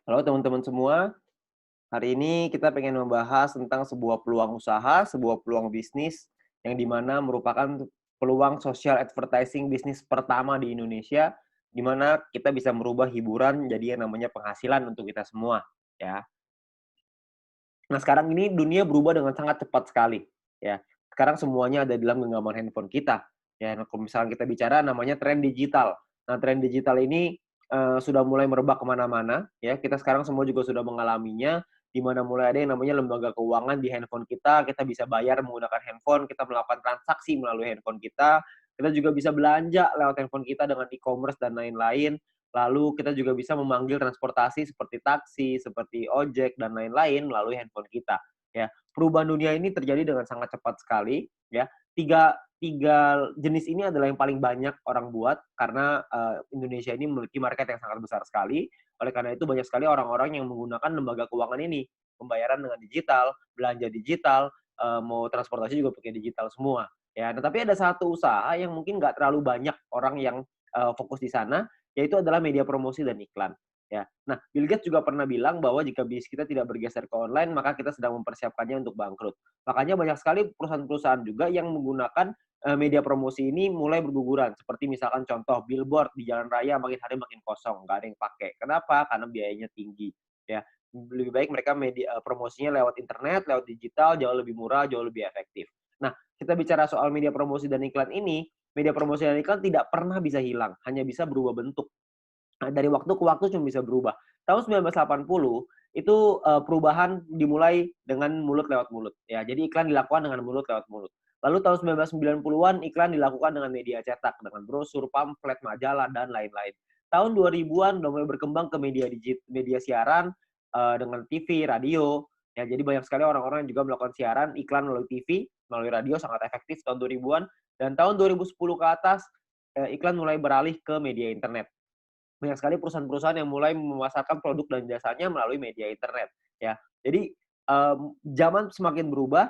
Halo teman-teman semua, hari ini kita pengen membahas tentang sebuah peluang usaha, sebuah peluang bisnis yang dimana merupakan peluang social advertising bisnis pertama di Indonesia, di mana kita bisa merubah hiburan jadi yang namanya penghasilan untuk kita semua, ya. Nah, sekarang ini dunia berubah dengan sangat cepat sekali, ya. Sekarang semuanya ada di dalam genggaman handphone kita, ya. Nah, kalau misalkan kita bicara namanya tren digital. Nah, tren digital ini, sudah mulai merebak ke mana-mana, ya. Kita sekarang semua juga sudah mengalaminya, di mana mulai ada yang namanya lembaga keuangan di handphone kita bisa bayar menggunakan handphone, kita melakukan transaksi melalui handphone kita juga bisa belanja lewat handphone kita dengan e-commerce dan lain-lain. Lalu kita juga bisa memanggil transportasi seperti taksi, seperti ojek, dan lain-lain melalui handphone kita, ya. Perubahan dunia ini terjadi dengan sangat cepat sekali, ya. Tiga tiga jenis ini adalah yang paling banyak orang buat karena, Indonesia ini memiliki market yang sangat besar sekali. Oleh karena itu banyak sekali orang-orang yang menggunakan lembaga keuangan ini. Pembayaran dengan digital, belanja digital, mau transportasi juga pakai digital semua, ya. Nah, tapi ada satu usaha yang mungkin nggak terlalu banyak orang yang, fokus di sana, yaitu adalah media promosi dan iklan, ya. Nah, Bill Gates juga pernah bilang bahwa jika bisnis kita tidak bergeser ke online, maka kita sedang mempersiapkannya untuk bangkrut. Makanya banyak sekali perusahaan-perusahaan juga yang menggunakan, media promosi ini mulai berguguran. Seperti misalkan contoh billboard di jalan raya makin hari makin kosong, nggak ada yang pakai. Kenapa? Karena biayanya tinggi, ya. Lebih baik mereka promosinya lewat internet, lewat digital, jauh lebih murah, jauh lebih efektif. Nah, kita bicara soal media promosi dan iklan ini, media promosi dan iklan tidak pernah bisa hilang, hanya bisa berubah bentuk. Nah, dari waktu ke waktu cuma bisa berubah. Tahun 1980 itu, perubahan dimulai dengan mulut lewat mulut, ya. Jadi iklan dilakukan dengan mulut lewat mulut. Lalu tahun 1990-an iklan dilakukan dengan media cetak, dengan brosur, pamflet, majalah, dan lain-lain. Tahun 2000-an udah mulai berkembang ke media siaran, dengan TV, radio, ya. Jadi banyak sekali orang-orang yang juga melakukan siaran iklan melalui TV, melalui radio sangat efektif tahun 2000-an, dan tahun 2010 ke atas, iklan mulai beralih ke media internet. Banyak sekali perusahaan-perusahaan yang mulai memasarkan produk dan jasanya melalui media internet, ya. Jadi, zaman semakin berubah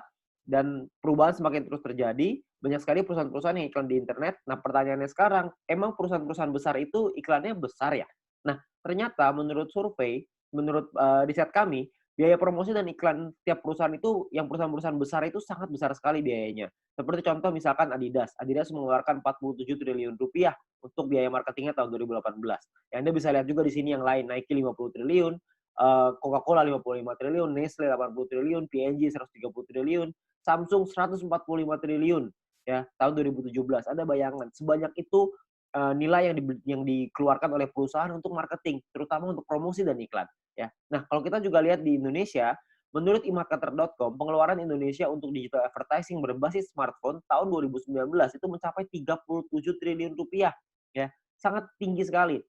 dan perubahan semakin terus terjadi, banyak sekali perusahaan-perusahaan yang iklan di internet. Nah, pertanyaannya sekarang, emang perusahaan-perusahaan besar itu iklannya besar ya? Nah, ternyata menurut survei, menurut, riset kami, biaya promosi dan iklan tiap perusahaan itu, yang perusahaan-perusahaan besar itu sangat besar sekali biayanya. Seperti contoh misalkan Adidas. Adidas mengeluarkan 47 triliun rupiah untuk biaya marketingnya tahun 2018. Ya, Anda bisa lihat juga di sini yang lain, Nike 50 triliun, Coca-Cola 55 triliun, Nestle 80 triliun, P&G 130 triliun, Samsung 145 triliun, ya, tahun 2017. Ada bayangan sebanyak itu, nilai yang dikeluarkan oleh perusahaan untuk marketing, terutama untuk promosi dan iklan, ya. Nah, kalau kita juga lihat di Indonesia, menurut emarketer.com, pengeluaran Indonesia untuk digital advertising berbasis smartphone tahun 2019 itu mencapai 37 triliun rupiah, ya. Sangat tinggi sekali.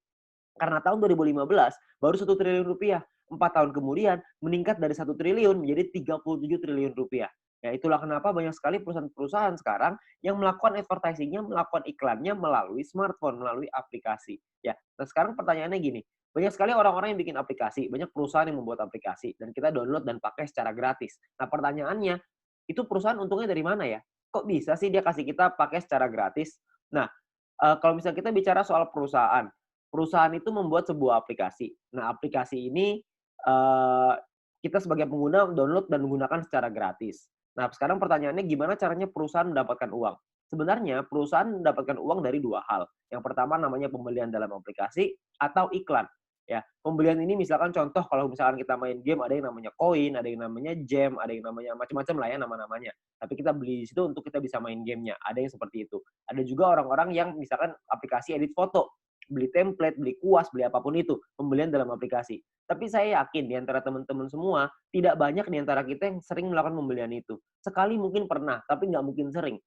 Karena tahun 2015 baru 1 triliun rupiah. 4 tahun kemudian meningkat dari 1 triliun menjadi 37 triliun rupiah. Ya, itulah kenapa banyak sekali perusahaan-perusahaan sekarang yang melakukan advertising-nya, melakukan iklannya melalui smartphone, melalui aplikasi. Ya, nah sekarang pertanyaannya gini, banyak sekali orang-orang yang bikin aplikasi, banyak perusahaan yang membuat aplikasi, dan kita download dan pakai secara gratis. Nah pertanyaannya, itu perusahaan untungnya dari mana ya? Kok bisa sih dia kasih kita pakai secara gratis? Nah, kalau misalnya kita bicara soal perusahaan, perusahaan itu membuat sebuah aplikasi. Nah, aplikasi ini, eee, kita sebagai pengguna download dan menggunakan secara gratis. Nah, sekarang pertanyaannya gimana caranya perusahaan mendapatkan uang? Sebenarnya perusahaan mendapatkan uang dari 2 hal. Yang pertama namanya pembelian dalam aplikasi atau iklan, ya. Pembelian ini misalkan contoh kalau misalkan kita main game ada yang namanya koin, ada yang namanya gem, ada yang namanya macam-macam lah ya nama-namanya. Tapi kita beli di situ untuk kita bisa main gamenya, ada yang seperti itu. Ada juga orang-orang yang misalkan aplikasi edit foto, beli template, beli kuas, beli apapun itu, pembelian dalam aplikasi. Tapi saya yakin di antara teman-teman semua, tidak banyak di antara kita yang sering melakukan pembelian itu. Sekali mungkin pernah, tapi nggak mungkin sering.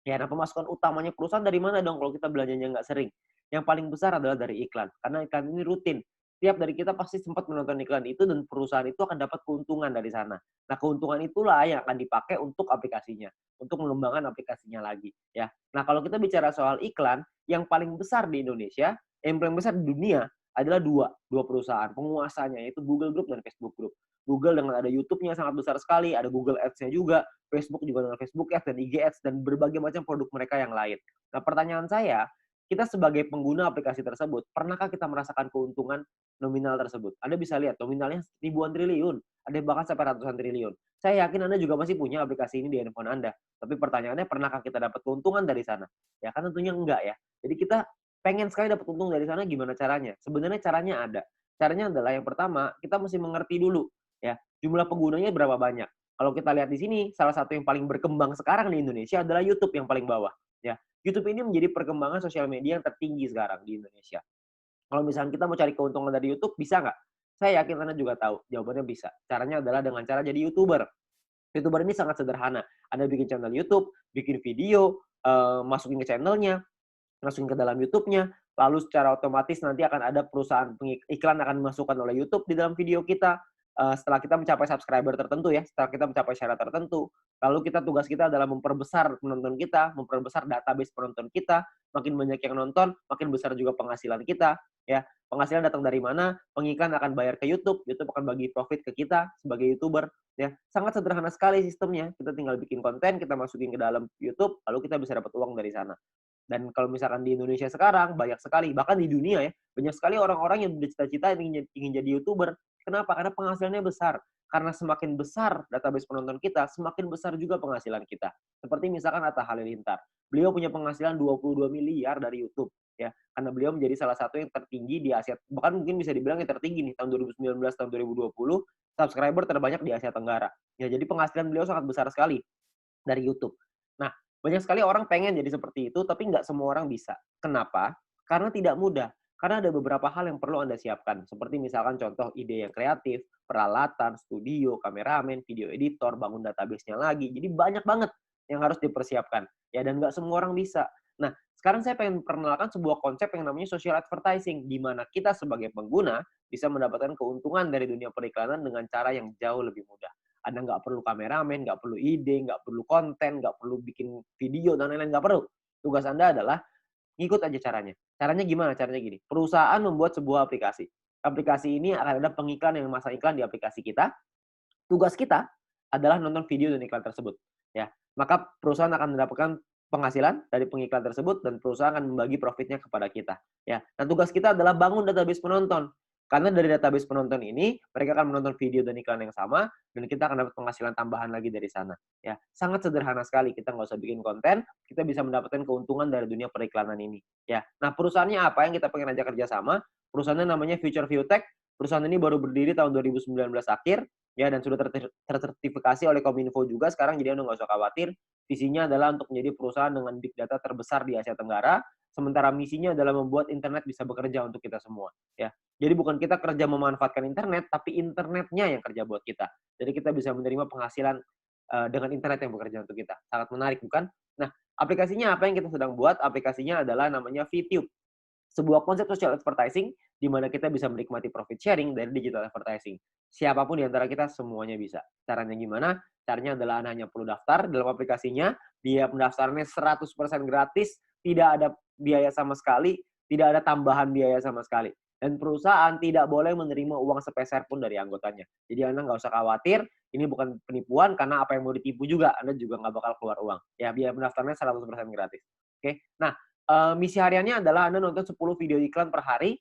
Ya, nah pemasukan utamanya perusahaan dari mana dong kalau kita belanjanya nggak sering? Yang paling besar adalah dari iklan, karena iklan ini rutin. Tiap dari kita pasti sempat menonton iklan itu dan perusahaan itu akan dapat keuntungan dari sana. Nah, keuntungan itulah yang akan dipakai untuk aplikasinya, untuk mengembangkan aplikasinya lagi, ya. Nah, kalau kita bicara soal iklan, yang paling besar di Indonesia, yang paling besar di dunia adalah dua perusahaan penguasanya, yaitu Google Group dan Facebook Group. Google dengan ada YouTube-nya sangat besar sekali, ada Google Ads-nya juga, Facebook juga dengan Facebook Ads dan IG Ads dan berbagai macam produk mereka yang lain. Nah, pertanyaan saya, kita sebagai pengguna aplikasi tersebut, pernahkah kita merasakan keuntungan nominal tersebut? Anda bisa lihat nominalnya ribuan triliun, ada yang bahkan sampai ratusan triliun. Saya yakin Anda juga masih punya aplikasi ini di handphone Anda. Tapi pertanyaannya, pernahkah kita dapat keuntungan dari sana? Ya kan tentunya enggak ya. Jadi kita pengen sekali dapat untung dari sana, gimana caranya? Sebenarnya caranya ada. Caranya adalah yang pertama, kita mesti mengerti dulu ya, jumlah penggunanya berapa banyak. Kalau kita lihat di sini, salah satu yang paling berkembang sekarang di Indonesia adalah YouTube yang paling bawah. Ya, YouTube ini menjadi perkembangan sosial media yang tertinggi sekarang di Indonesia. Kalau misalnya kita mau cari keuntungan dari YouTube, bisa nggak? Saya yakin Anda juga tahu, jawabannya bisa. Caranya adalah dengan cara jadi YouTuber. YouTuber ini sangat sederhana. Anda bikin channel YouTube, bikin video, masukin ke channelnya, masukin ke dalam YouTube-nya, lalu secara otomatis nanti akan ada perusahaan iklan akan dimasukkan oleh YouTube di dalam video kita. Setelah kita mencapai subscriber tertentu ya, setelah kita mencapai syarat tertentu, lalu tugas kita adalah memperbesar penonton kita, memperbesar database penonton kita, makin banyak yang nonton, makin besar juga penghasilan kita, ya. Penghasilan datang dari mana? Pengiklan akan bayar ke YouTube, YouTube akan bagi profit ke kita sebagai YouTuber, ya. Sangat sederhana sekali sistemnya. Kita tinggal bikin konten, kita masukin ke dalam YouTube, lalu kita bisa dapat uang dari sana. Dan kalau misalkan di Indonesia sekarang, banyak sekali, bahkan di dunia ya, banyak sekali orang-orang yang bercita-cita ingin jadi YouTuber. Kenapa? Karena penghasilannya besar. Karena semakin besar database penonton kita, semakin besar juga penghasilan kita. Seperti misalkan Atta Halilintar. Beliau punya penghasilan 22 miliar dari YouTube. Ya, karena beliau menjadi salah satu yang tertinggi di Asia, bahkan mungkin bisa dibilang yang tertinggi nih tahun 2019 tahun 2020, subscriber terbanyak di Asia Tenggara. Ya, jadi penghasilan beliau sangat besar sekali dari YouTube. Nah, banyak sekali orang pengen jadi seperti itu, tapi nggak semua orang bisa. Kenapa? Karena tidak mudah. Karena ada beberapa hal yang perlu Anda siapkan. Seperti misalkan contoh ide yang kreatif, peralatan, studio, kameramen, video editor, bangun database-nya lagi. Jadi banyak banget yang harus dipersiapkan. Ya, dan nggak semua orang bisa. Nah, sekarang saya pengen perkenalkan sebuah konsep yang namanya social advertising, di mana kita sebagai pengguna bisa mendapatkan keuntungan dari dunia periklanan dengan cara yang jauh lebih mudah. Anda nggak perlu kameramen, nggak perlu ide, nggak perlu konten, nggak perlu bikin video, dan lain-lain, nggak perlu. Tugas Anda adalah ngikut aja caranya. Caranya gimana? Caranya gini, perusahaan membuat sebuah aplikasi. Aplikasi ini akan ada pengiklan yang memasang iklan di aplikasi kita. Tugas kita adalah nonton video dan iklan tersebut. Ya, maka perusahaan akan mendapatkan penghasilan dari pengiklan tersebut dan perusahaan akan membagi profitnya kepada kita. Ya, nah tugas kita adalah bangun database penonton. Karena dari database penonton ini, mereka akan menonton video dan iklan yang sama, dan kita akan dapat penghasilan tambahan lagi dari sana. Ya, sangat sederhana sekali. Kita nggak usah bikin konten, kita bisa mendapatkan keuntungan dari dunia periklanan ini. Ya, nah perusahaannya apa yang kita pengen ajak kerjasama? Perusahaannya namanya Future View Tech. Perusahaan ini baru berdiri tahun 2019 akhir, ya, dan sudah tersertifikasi oleh Kominfo juga sekarang, jadi Anda nggak usah khawatir. Visinya adalah untuk menjadi perusahaan dengan big data terbesar di Asia Tenggara, sementara misinya adalah membuat internet bisa bekerja untuk kita semua. Ya, jadi bukan kita kerja memanfaatkan internet, tapi internetnya yang kerja buat kita. Jadi kita bisa menerima penghasilan dengan internet yang bekerja untuk kita. Sangat menarik, bukan? Nah, aplikasinya apa yang kita sedang buat? Aplikasinya adalah namanya VTube. Sebuah konsep social advertising di mana kita bisa menikmati profit sharing dari digital advertising. Siapapun di antara kita semuanya bisa. Caranya gimana? Caranya adalah Anda hanya perlu daftar dalam aplikasinya, biaya pendaftarannya 100% gratis, tidak ada biaya sama sekali, tidak ada tambahan biaya sama sekali. Dan perusahaan tidak boleh menerima uang sepeser pun dari anggotanya. Jadi Anda nggak usah khawatir, ini bukan penipuan, karena apa yang mau ditipu juga, Anda juga nggak bakal keluar uang. Ya, biaya pendaftarannya 100% gratis. Oke, nah, misi hariannya adalah Anda nonton 10 video iklan per hari.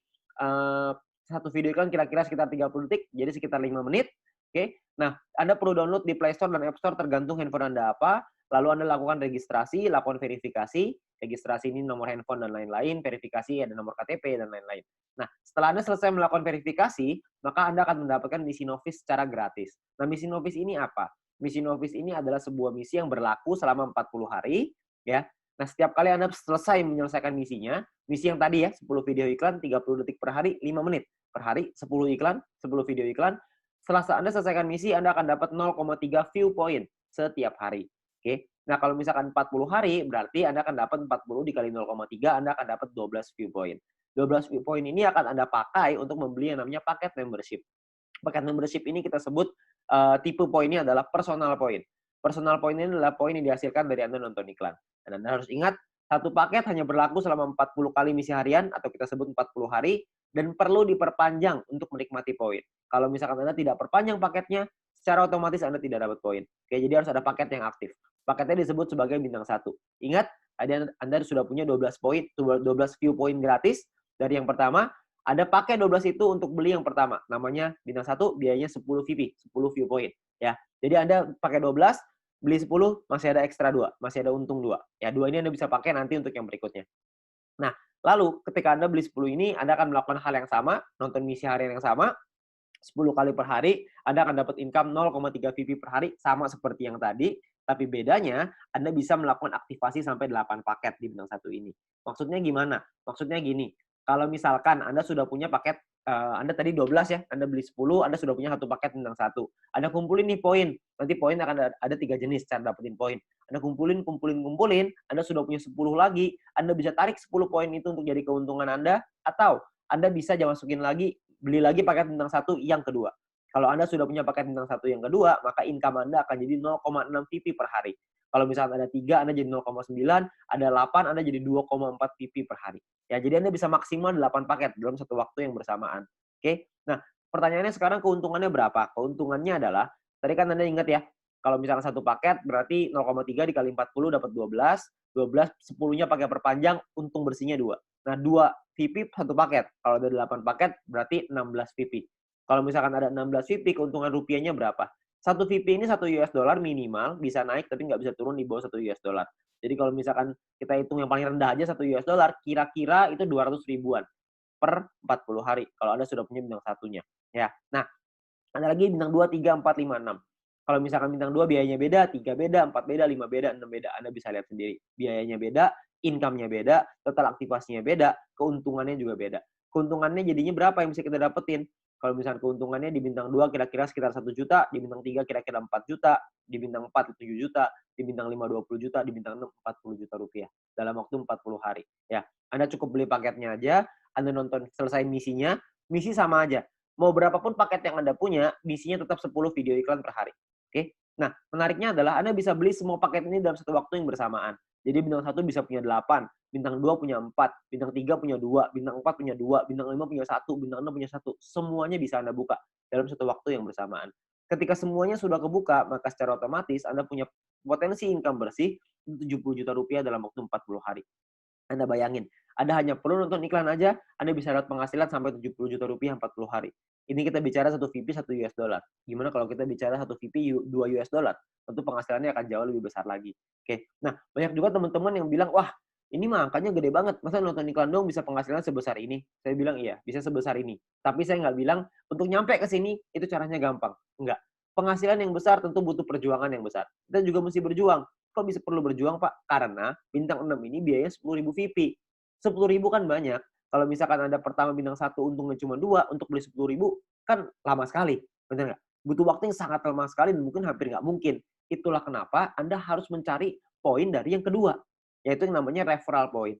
Satu video iklan kira-kira sekitar 30 detik, jadi sekitar 5 menit. Oke. Nah, Anda perlu download di Play Store dan App Store tergantung handphone Anda apa. Lalu Anda lakukan registrasi, lakukan verifikasi. Registrasi ini nomor handphone dan lain-lain, verifikasi ada nomor KTP dan lain-lain. Nah, setelah Anda selesai melakukan verifikasi, maka Anda akan mendapatkan misi novis secara gratis. Nah, misi novis ini apa? Misi novis ini adalah sebuah misi yang berlaku selama 40 hari, ya. Nah, setiap kali Anda selesai menyelesaikan misinya, misi yang tadi ya, 10 video iklan, 30 detik per hari, 5 menit. Per hari, 10 iklan, 10 video iklan. Setelah Anda selesaikan misi, Anda akan dapat 0,3 view point setiap hari. Oke. Nah, kalau misalkan 40 hari, berarti Anda akan dapat 40 dikali 0,3, Anda akan dapat 12 view point. 12 view point ini akan Anda pakai untuk membeli yang namanya paket membership. Paket membership ini kita sebut tipe poinnya adalah personal point. Personal point ini adalah poin yang dihasilkan dari Anda nonton iklan. Dan Anda harus ingat, satu paket hanya berlaku selama 40 kali misi harian, atau kita sebut 40 hari, dan perlu diperpanjang untuk menikmati poin. Kalau misalkan Anda tidak perpanjang paketnya, secara otomatis Anda tidak dapat poin. Oke, jadi harus ada paket yang aktif. Paketnya disebut sebagai bintang 1. Ingat, Anda sudah punya 12 poin, 12 view point gratis dari yang pertama. Anda pakai 12 itu untuk beli yang pertama. Namanya bintang 1, biayanya 10 VP, 10 view point. Ya. Jadi Anda pakai 12, beli 10, masih ada ekstra 2, masih ada untung 2. Ya, 2 ini Anda bisa pakai nanti untuk yang berikutnya. Nah, lalu ketika Anda beli 10 ini, Anda akan melakukan hal yang sama, nonton misi harian yang sama, 10 kali per hari, Anda akan dapat income 0,3 VP per hari, sama seperti yang tadi, tapi bedanya Anda bisa melakukan aktivasi sampai 8 paket di bintang 1 ini. Maksudnya gimana? Maksudnya gini, kalau misalkan Anda sudah punya paket, Anda tadi 12 ya, Anda beli 10, Anda sudah punya 1 paket bintang 1. Anda kumpulin nih poin, nanti poin akan ada 3 jenis cara dapetin poin. Anda kumpulin, Anda sudah punya 10 lagi, Anda bisa tarik 10 poin itu untuk jadi keuntungan Anda, atau Anda bisa masukin lagi, beli lagi paket bintang 1 yang kedua. Kalau Anda sudah punya paket bintang 1 yang kedua, maka income Anda akan jadi 0,6 VP per hari. Kalau misalnya ada 3, Anda jadi 0,9, ada 8, Anda jadi 2,4 VP per hari. Ya, jadi Anda bisa maksimal 8 paket dalam satu waktu yang bersamaan. Oke? Nah, pertanyaannya sekarang keuntungannya berapa? Keuntungannya adalah, tadi kan Anda ingat ya, kalau misalnya satu paket berarti 0,3 dikali 40 dapat 12, 10-nya pakai perpanjang, untung bersihnya 2. Nah, 2 VP satu paket. Kalau ada 8 paket berarti 16 VP. Kalau misalkan ada 16 VP, keuntungan rupiahnya berapa? Satu VP ini 1 US dollar minimal, bisa naik tapi nggak bisa turun di bawah 1 US dollar. Jadi kalau misalkan kita hitung yang paling rendah aja 1 US dollar, kira-kira itu 200 ribuan per 40 hari kalau Anda sudah punya bintang satunya. Ya. Nah, ada lagi bintang 2, 3, 4, 5, 6. Kalau misalkan bintang 2 biayanya beda, 3 beda, 4 beda, 5 beda, 6 beda. Anda bisa lihat sendiri. Biayanya beda, income-nya beda, total aktivasinya beda, keuntungannya juga beda. Keuntungannya jadinya berapa yang bisa kita dapetin? Kalau misalkan keuntungannya di bintang 2 kira-kira sekitar 1 juta, di bintang 3 kira-kira 4 juta, di bintang 4 7 juta, di bintang 5 20 juta, di bintang 6 40 juta rupiah dalam waktu 40 hari. Ya, Anda cukup beli paketnya aja, Anda nonton selesai misinya, misi sama aja. Mau berapapun paket yang Anda punya, misinya tetap 10 video iklan per hari. Oke? Nah, menariknya adalah Anda bisa beli semua paket ini dalam satu waktu yang bersamaan. Jadi bintang 1 bisa punya 8, bintang 2 punya 4, bintang 3 punya 2, bintang 4 punya 2, bintang 5 punya 1, bintang 6 punya 1. Semuanya bisa Anda buka dalam satu waktu yang bersamaan. Ketika semuanya sudah kebuka, maka secara otomatis Anda punya potensi income bersih 70 juta rupiah dalam waktu 40 hari. Anda bayangin, Anda hanya perlu nonton iklan aja, Anda bisa dapat penghasilan sampai 70 juta rupiah 40 hari. Ini kita bicara 1 VP 1 US dollar. Gimana kalau kita bicara 1 VP 2 US dollar? Tentu penghasilannya akan jauh lebih besar lagi. Oke. Nah, banyak juga teman-teman yang bilang, "Wah, ini mah angkanya gede banget. Masa nonton iklan dong bisa penghasilan sebesar ini?" Saya bilang, "Iya, bisa sebesar ini." Tapi saya nggak bilang untuk nyampe ke sini itu caranya gampang. Enggak. Penghasilan yang besar tentu butuh perjuangan yang besar. Kita juga mesti berjuang. Kok bisa perlu berjuang, Pak? Karena bintang 6 ini biayanya 10.000 VP. 10.000 kan banyak. Kalau misalkan Anda pertama bintang 1 untungnya cuma 2, untuk beli 10.000 kan lama sekali. Benar nggak? Butuh waktu yang sangat lama sekali dan mungkin hampir nggak mungkin. Itulah kenapa Anda harus mencari poin dari yang kedua, yaitu yang namanya referral point.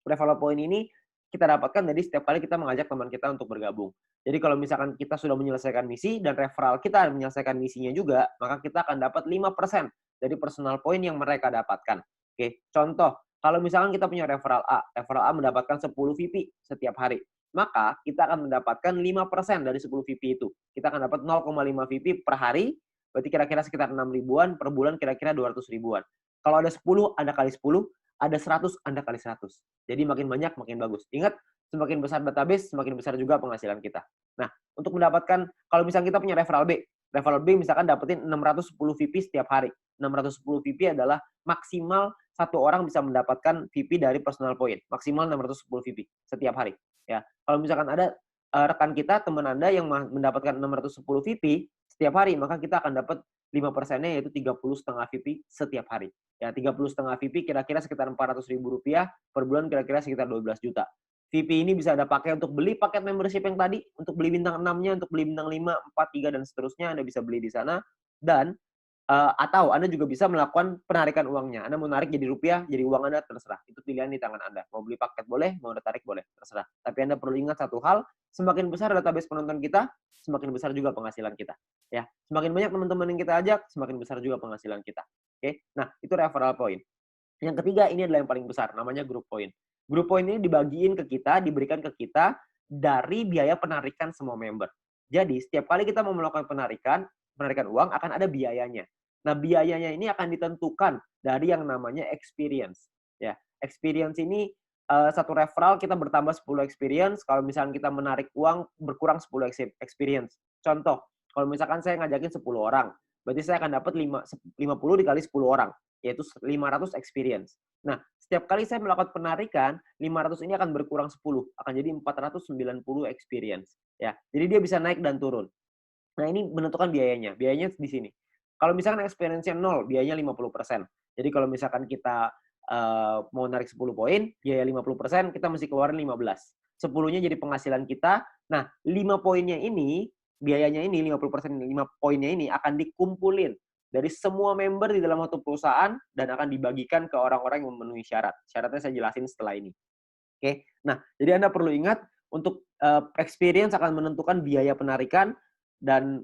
Referral point ini kita dapatkan dari setiap kali kita mengajak teman kita untuk bergabung. Jadi kalau misalkan kita sudah menyelesaikan misi dan referral kita menyelesaikan misinya juga, maka kita akan dapat 5% dari personal point yang mereka dapatkan. Oke, contoh, kalau misalkan kita punya referral A mendapatkan 10 VP setiap hari, maka kita akan mendapatkan 5% dari 10 VP itu. Kita akan dapat 0,5 VP per hari, berarti kira-kira sekitar 6 ribuan, per bulan kira-kira 200 ribuan. Kalau ada 10, Anda kali 10, ada 100, Anda kali 100. Jadi makin banyak, makin bagus. Ingat, semakin besar database, semakin besar juga penghasilan kita. Nah, untuk mendapatkan, kalau misalnya kita punya referral B misalkan dapetin 610 VP setiap hari. 610 VP adalah maksimal satu orang bisa mendapatkan VP dari personal point. Maksimal 610 VP setiap hari. Ya, kalau misalkan ada rekan kita, teman Anda yang mendapatkan 610 VP setiap hari, maka kita akan dapat 5%-nya yaitu 30,5 VP setiap hari. Ya, 30,5 VP kira-kira sekitar 400 ribu rupiah, per bulan kira-kira sekitar 12 juta. VP ini bisa Anda pakai untuk beli paket membership yang tadi, untuk beli bintang 6-nya, untuk beli bintang 5, 4, 3, dan seterusnya, Anda bisa beli di sana. Dan atau Anda juga bisa melakukan penarikan uangnya. Anda mau narik jadi rupiah, jadi uang Anda, terserah. Itu pilihan di tangan Anda. Mau beli paket boleh, mau Anda tarik boleh, terserah. Tapi Anda perlu ingat satu hal, semakin besar database penonton kita, semakin besar juga penghasilan kita. Ya, semakin banyak teman-teman yang kita ajak, semakin besar juga penghasilan kita. Oke, nah itu referral point. Yang ketiga ini adalah yang paling besar, namanya group point. Group point ini dibagiin ke kita, diberikan ke kita dari biaya penarikan semua member. Jadi setiap kali kita mau melakukan penarikan uang akan ada biayanya. Nah, biayanya ini akan ditentukan dari yang namanya experience. Ya, experience ini satu referral kita bertambah 10 experience, kalau misalkan kita menarik uang berkurang 10 experience. Contoh, kalau misalkan saya ngajakin 10 orang, berarti saya akan dapat 50 dikali 10 orang, yaitu 500 experience. Nah, setiap kali saya melakukan penarikan, 500 ini akan berkurang 10, akan jadi 490 experience. Ya, jadi dia bisa naik dan turun. Nah, ini menentukan biayanya. Biayanya di sini. Kalau misalkan experience-nya 0, biayanya 50%. Jadi kalau misalkan kita mau narik 10 poin, biaya 50%, kita mesti keluarin 15. 10-nya jadi penghasilan kita. Nah, 5 poinnya ini, biayanya ini, 50%, 5 poinnya ini akan dikumpulin dari semua member di dalam satu perusahaan dan akan dibagikan ke orang-orang yang memenuhi syarat. Syaratnya saya jelasin setelah ini. Oke. Nah, jadi Anda perlu ingat untuk experience akan menentukan biaya penarikan dan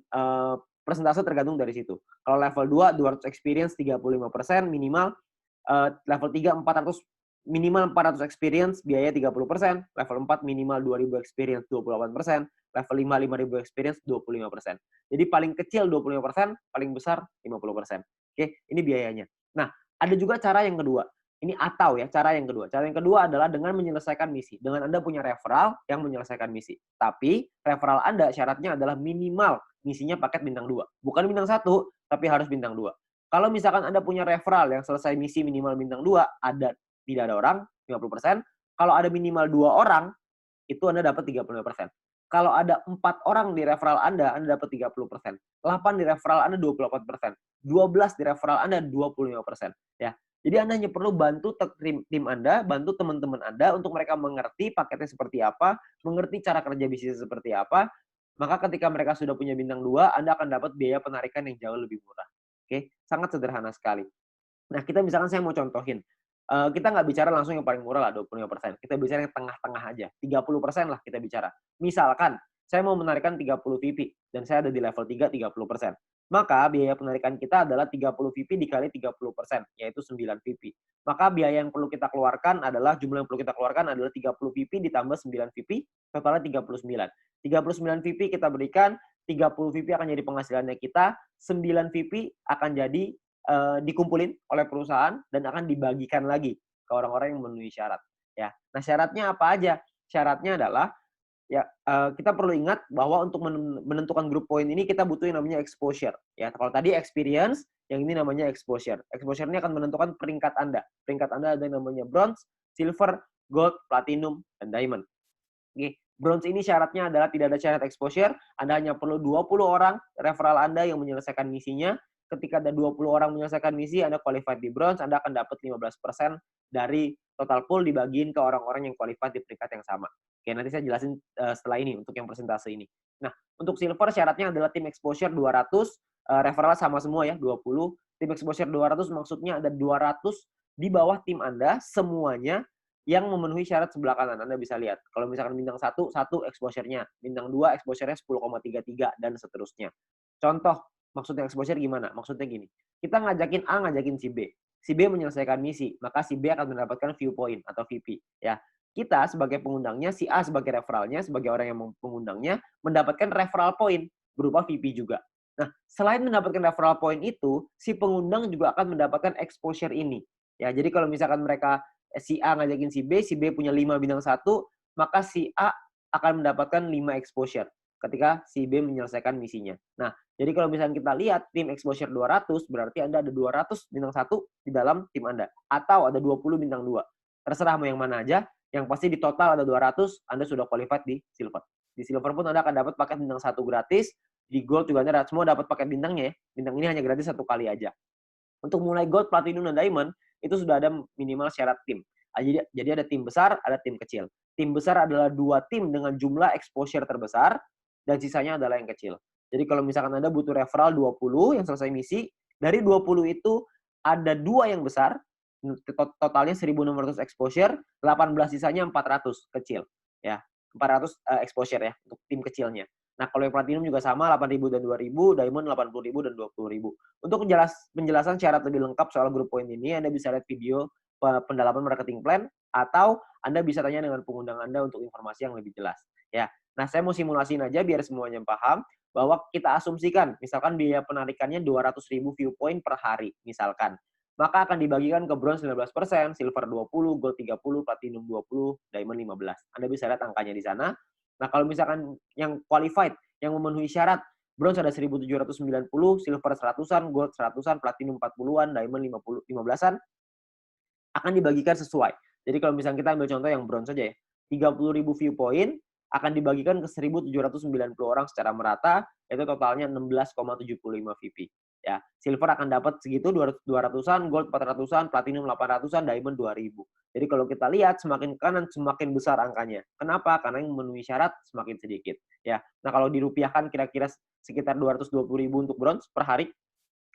persentase tergantung dari situ. Kalau level 2, 200 experience 35% minimal, level 3 400 minimal 400 experience biaya 30%, level 4 minimal 2000 experience 28%, level 5 5000 experience 25%. Jadi paling kecil 25%, paling besar 50%. Oke, ini biayanya. Nah, ada juga cara yang kedua. Ini atau ya, cara yang kedua. Cara yang kedua adalah dengan menyelesaikan misi. Dengan Anda punya referral yang menyelesaikan misi. Tapi referral Anda syaratnya adalah minimal misinya paket bintang 2. Bukan bintang 1, tapi harus bintang 2. Kalau misalkan Anda punya referral yang selesai misi minimal bintang 2, tidak ada orang, 50%. Kalau ada minimal 2 orang, itu Anda dapat 35%. Kalau ada 4 orang di referral Anda dapat 30%. 8 di referral Anda 28%. 12 di referral Anda 25%. Ya. Jadi Anda hanya perlu bantu tim Anda, bantu teman-teman Anda untuk mereka mengerti paketnya seperti apa, mengerti cara kerja bisnis seperti apa. Maka ketika mereka sudah punya bintang 2, Anda akan dapat biaya penarikan yang jauh lebih murah. Oke, sangat sederhana sekali. Nah, kita misalkan saya mau contohin, kita nggak bicara langsung yang paling murah lah 25%, kita bicara yang tengah-tengah aja, 30% lah kita bicara. Misalkan, saya mau menarikan 30 VP, dan saya ada di level 3, 30%. Maka biaya penarikan kita adalah 30 VP dikali 30%, yaitu 9 VP. Maka biaya yang perlu kita keluarkan adalah, jumlah yang perlu kita keluarkan adalah 30 VP ditambah 9 VP, totalnya 39. 39 VP kita berikan, 30 VP akan jadi penghasilannya kita, 9 VP akan jadi dikumpulin oleh perusahaan dan akan dibagikan lagi ke orang-orang yang memenuhi syarat. Ya, nah syaratnya apa aja? Syaratnya adalah ya kita perlu ingat bahwa untuk menentukan grup poin ini kita butuh yang namanya exposure. Ya, kalau tadi experience, yang ini namanya exposure. Exposure ini akan menentukan peringkat Anda. Peringkat Anda ada yang namanya bronze, silver, gold, platinum, dan diamond. Oke, bronze ini syaratnya adalah tidak ada syarat exposure. Anda hanya perlu 20 orang referral Anda yang menyelesaikan misinya. Ketika ada 20 orang menyelesaikan misi, Anda qualified di bronze, Anda akan dapat 15% dari total pool dibagiin ke orang-orang yang qualified di peringkat yang sama. Oke, nanti saya jelasin setelah ini untuk yang persentase ini. Nah, untuk silver syaratnya adalah tim exposure 200, referral sama semua ya, 20. Tim exposure 200 maksudnya ada 200 di bawah tim Anda semuanya yang memenuhi syarat sebelah kanan. Anda bisa lihat. Kalau misalkan bintang 1, 1 exposure-nya. Bintang 2, exposure-nya 10,33 dan seterusnya. Contoh, maksudnya exposure gimana? Maksudnya gini, kita ngajakin A, ngajakin si B. Si B menyelesaikan misi, maka si B akan mendapatkan viewpoint atau VP. Ya, kita sebagai pengundangnya, si A sebagai referralnya, sebagai orang yang mengundangnya, mendapatkan referral point berupa VP juga. Nah, selain mendapatkan referral point itu, si pengundang juga akan mendapatkan exposure ini. Ya, jadi kalau misalkan mereka si A ngajakin si B punya 5 bintang 1, maka si A akan mendapatkan 5 exposure ketika si B menyelesaikan misinya. Nah, jadi kalau misalnya kita lihat tim exposure 200, berarti Anda ada 200 bintang 1 di dalam tim Anda. Atau ada 20 bintang 2. Terserah mau yang mana aja, yang pasti di total ada 200, Anda sudah qualified di silver. Di silver pun Anda akan dapat paket bintang 1 gratis, di gold juga Anda semua dapat paket bintangnya ya. Bintang ini hanya gratis 1 kali aja. Untuk mulai gold, platinum, dan diamond, itu sudah ada minimal syarat tim. Jadi ada tim besar, ada tim kecil. Tim besar adalah 2 tim dengan jumlah exposure terbesar, dan sisanya adalah yang kecil. Jadi kalau misalkan Anda butuh referral 20 yang selesai misi, dari 20 itu ada 2 yang besar, totalnya 1.600 exposure, 18 sisanya 400 kecil. Ya, 400 exposure ya, untuk tim kecilnya. Nah, kalau yang platinum juga sama, 8.000 dan 2.000, diamond 80.000 dan 20.000. Untuk penjelasan syarat lebih lengkap soal grup poin ini, Anda bisa lihat video pendalaman marketing plan, atau Anda bisa tanya dengan pengundang Anda untuk informasi yang lebih jelas. Ya, nah saya mau simulasiin aja biar semuanya paham, bahwa kita asumsikan, misalkan biaya penarikannya 200.000 viewpoint per hari, misalkan. maka akan dibagikan ke bronze 19%, silver 20, gold 30, platinum 20, diamond 15. Anda bisa lihat angkanya di sana. Nah, kalau misalkan yang qualified, yang memenuhi syarat, bronze ada 1.790, silver 100-an, gold 100-an, platinum 40-an, diamond 15-an, akan dibagikan sesuai. Jadi kalau misalnya kita ambil contoh yang bronze saja ya, 30.000 viewpoint akan dibagikan ke 1.790 orang secara merata, itu totalnya 16,75 VP. Ya, silver akan dapat segitu 200-an, gold 400-an, platinum 800-an, diamond 2.000. Jadi kalau kita lihat semakin kanan semakin besar angkanya. Kenapa? Karena yang memenuhi syarat semakin sedikit. Ya, nah kalau dirupiahkan kira-kira sekitar 220.000 untuk bronze per hari.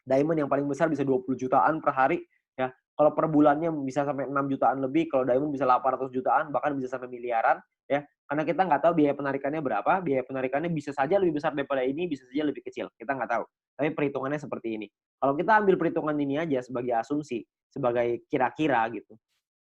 Diamond yang paling besar bisa 20 jutaan per hari. Ya, kalau per bulannya bisa sampai 6 jutaan lebih, kalau diamond bisa 800 jutaan, bahkan bisa sampai miliaran. Ya, karena kita nggak tahu biaya penarikannya berapa. Biaya penarikannya bisa saja lebih besar daripada ini, bisa saja lebih kecil. Kita nggak tahu. Tapi perhitungannya seperti ini. Kalau kita ambil perhitungan ini aja sebagai asumsi, sebagai kira-kira gitu,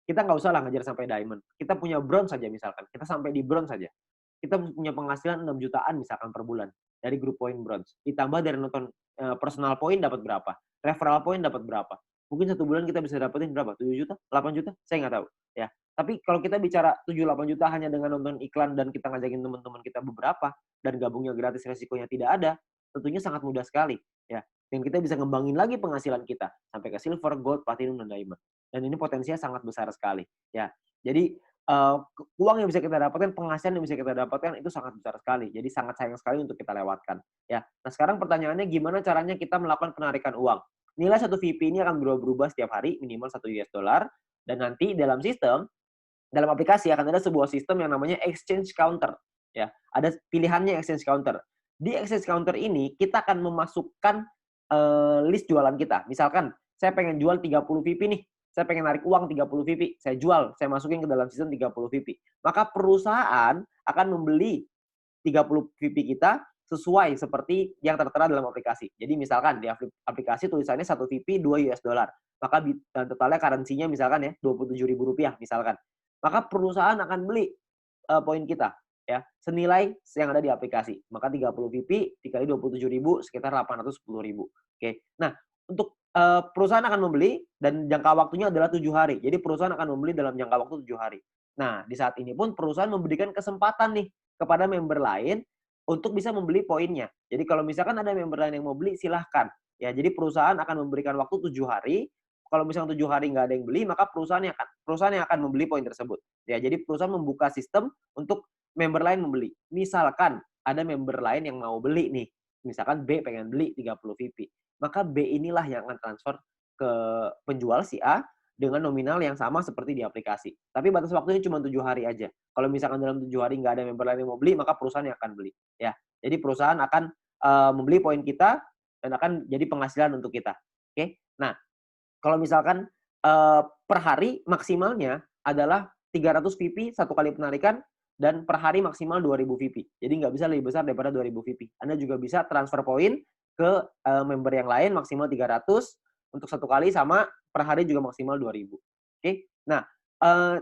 kita nggak usah lah ngejar sampai diamond. Kita punya bronze saja misalkan. Kita sampai di bronze saja. Kita punya penghasilan 6 jutaan misalkan per bulan dari grup poin bronze. Ditambah dari nonton personal point dapat berapa? Referral point dapat berapa? Mungkin satu bulan kita bisa dapetin berapa? 7 juta? 8 juta? Saya nggak tahu. Ya. Tapi kalau kita bicara 7-8 juta hanya dengan nonton iklan dan kita ngajakin teman-teman kita beberapa dan gabungnya gratis resikonya tidak ada, tentunya sangat mudah sekali. Ya. Dan kita bisa ngembangin lagi penghasilan kita sampai ke silver, gold, platinum, dan diamond. Dan ini potensinya sangat besar sekali. Ya. Jadi uang yang bisa kita dapatkan, penghasilan yang bisa kita dapatkan itu sangat besar sekali. Jadi sangat sayang sekali untuk kita lewatkan. Ya. Nah sekarang pertanyaannya gimana caranya kita melakukan penarikan uang? Nilai satu VP ini akan berubah-ubah setiap hari, minimal 1 US dollar. Dan nanti dalam sistem, dalam aplikasi akan ada sebuah sistem yang namanya exchange counter. Ya, ada pilihannya exchange counter. Di exchange counter ini kita akan memasukkan list jualan kita. Misalkan saya pengen jual 30 VP nih. Saya pengen narik uang 30 VP, saya jual, saya masukin ke dalam sistem 30 VP. Maka perusahaan akan membeli 30 VP kita sesuai seperti yang tertera dalam aplikasi. Jadi misalkan di aplikasi tulisannya 1 VP 2 US dollar. Maka totalnya currency-nya misalkan ya Rp27.000 misalkan. Maka perusahaan akan beli poin kita ya senilai yang ada di aplikasi. Maka 30 VP dikali 27.000 sekitar 810.000. Oke. Nah, untuk perusahaan akan membeli dan jangka waktunya adalah 7 hari. Jadi perusahaan akan membeli dalam jangka waktu 7 hari. Nah, di saat ini pun perusahaan memberikan kesempatan nih kepada member lain untuk bisa membeli poinnya. Jadi kalau misalkan ada member lain yang mau beli, silahkan. Ya, jadi perusahaan akan memberikan waktu 7 hari. Kalau misalnya 7 hari nggak ada yang beli, maka perusahaan yang akan membeli poin tersebut. Ya, jadi perusahaan membuka sistem untuk member lain membeli. Misalkan ada member lain yang mau beli nih. Misalkan B pengen beli 30 VP. Maka B inilah yang akan transfer ke penjual si A dengan nominal yang sama seperti di aplikasi. Tapi batas waktunya cuma 7 hari aja. Kalau misalkan dalam 7 hari nggak ada member lain yang mau beli, maka perusahaan yang akan beli. Ya, jadi perusahaan akan membeli poin kita dan akan jadi penghasilan untuk kita. Oke. Nah, kalau misalkan per hari maksimalnya adalah 300 VP satu kali penarikan dan per hari maksimal 2.000 VP. Jadi nggak bisa lebih besar daripada 2.000 VP. Anda juga bisa transfer poin ke member yang lain maksimal 300 untuk satu kali sama per hari juga maksimal 2.000. Oke. Nah,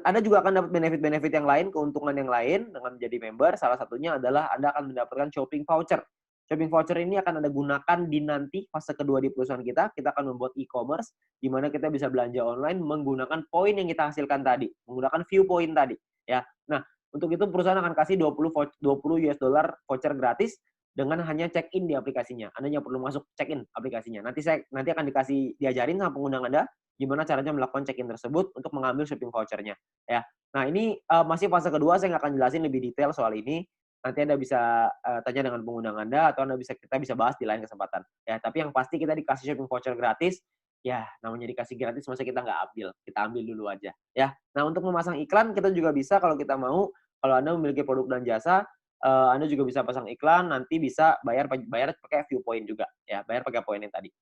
Anda juga akan dapat benefit-benefit yang lain, keuntungan yang lain dengan menjadi member. Salah satunya adalah Anda akan mendapatkan shopping voucher. Shopping voucher ini akan Anda gunakan di nanti fase kedua di perusahaan kita. Kita akan membuat e-commerce di mana kita bisa belanja online menggunakan poin yang kita hasilkan tadi, menggunakan view point tadi, ya. Nah, untuk itu perusahaan akan kasih 20 US dollar voucher gratis dengan hanya check-in di aplikasinya. Anda hanya perlu masuk check-in aplikasinya. Nanti akan diajarin sama pengguna Anda gimana caranya melakukan check-in tersebut untuk mengambil shopping vouchernya, ya. Nah, ini masih fase kedua, saya nggak akan jelasin lebih detail soal ini. Nanti Anda bisa tanya dengan pengguna Anda atau kita bisa bahas di lain kesempatan. Ya, tapi yang pasti kita dikasih shopping voucher gratis. Ya, namanya dikasih gratis masa kita nggak ambil. Kita ambil dulu aja. Ya. Nah, untuk memasang iklan kita juga bisa kalau kita mau. Kalau Anda memiliki produk dan jasa, Anda juga bisa pasang iklan, nanti bisa bayar pakai view point juga. Ya, bayar pakai poin yang tadi.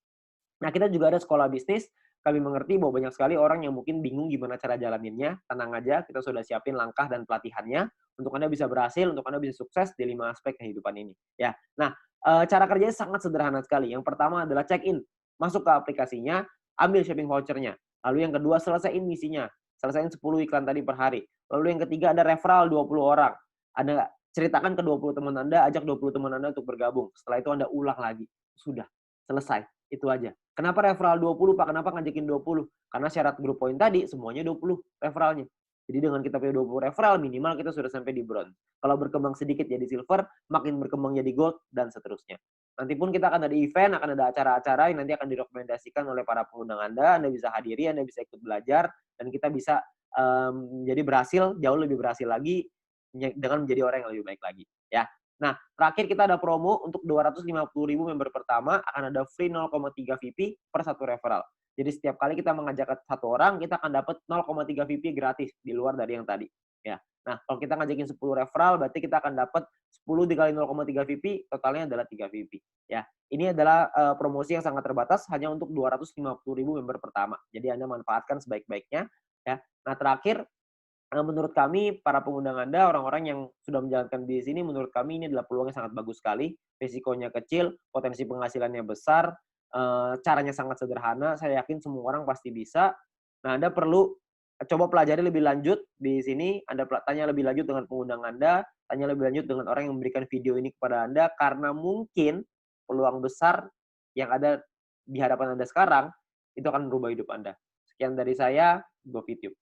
Nah, kita juga ada sekolah bisnis. Kami mengerti bahwa banyak sekali orang yang mungkin bingung gimana cara jalaninnya. Tenang aja, kita sudah siapin langkah dan pelatihannya untuk Anda bisa berhasil, untuk Anda bisa sukses di 5 aspek kehidupan ini. Ya. Nah, cara kerjanya sangat sederhana sekali. Yang pertama adalah check-in. Masuk ke aplikasinya, ambil shopping voucher-nya. Lalu yang kedua, selesaiin misinya. Selesaiin 10 iklan tadi per hari. Lalu yang ketiga ada referral 20 orang. Anda ceritakan ke 20 teman Anda, ajak 20 teman Anda untuk bergabung. Setelah itu Anda ulang lagi. Sudah, selesai. Itu aja. Kenapa referral 20 Pak? Kenapa ngajakin 20? Karena syarat grup poin tadi semuanya 20 referralnya. Jadi dengan kita punya 20 referral minimal kita sudah sampai di bronze. Kalau berkembang sedikit jadi silver, makin berkembang jadi gold dan seterusnya. Nanti pun kita akan ada event, akan ada acara-acara yang nanti akan direkomendasikan oleh para pengundang Anda bisa hadiri, Anda bisa ikut belajar dan kita bisa jadi berhasil, jauh lebih berhasil lagi dengan menjadi orang yang lebih baik lagi, ya. Nah, terakhir kita ada promo untuk 250.000 member pertama akan ada free 0,3 VP per satu referral. Jadi setiap kali kita mengajak satu orang, kita akan dapat 0,3 VP gratis di luar dari yang tadi. Ya. Nah, kalau kita ngajakin 10 referral, berarti kita akan dapat 10 dikali 0,3 VP, totalnya adalah 3 VP. Ya, ini adalah promosi yang sangat terbatas hanya untuk 250.000 member pertama. Jadi Anda manfaatkan sebaik-baiknya. Ya. Nah, terakhir menurut kami, para pengundang Anda, orang-orang yang sudah menjalankan bisnis ini, menurut kami ini adalah peluang yang sangat bagus sekali. Risikonya kecil, potensi penghasilannya besar, caranya sangat sederhana. Saya yakin semua orang pasti bisa. Nah, Anda perlu coba pelajari lebih lanjut di sini. Anda tanya lebih lanjut dengan pengundang Anda, tanya lebih lanjut dengan orang yang memberikan video ini kepada Anda, karena mungkin peluang besar yang ada di hadapan Anda sekarang, itu akan merubah hidup Anda. Sekian dari saya, GoVidTube.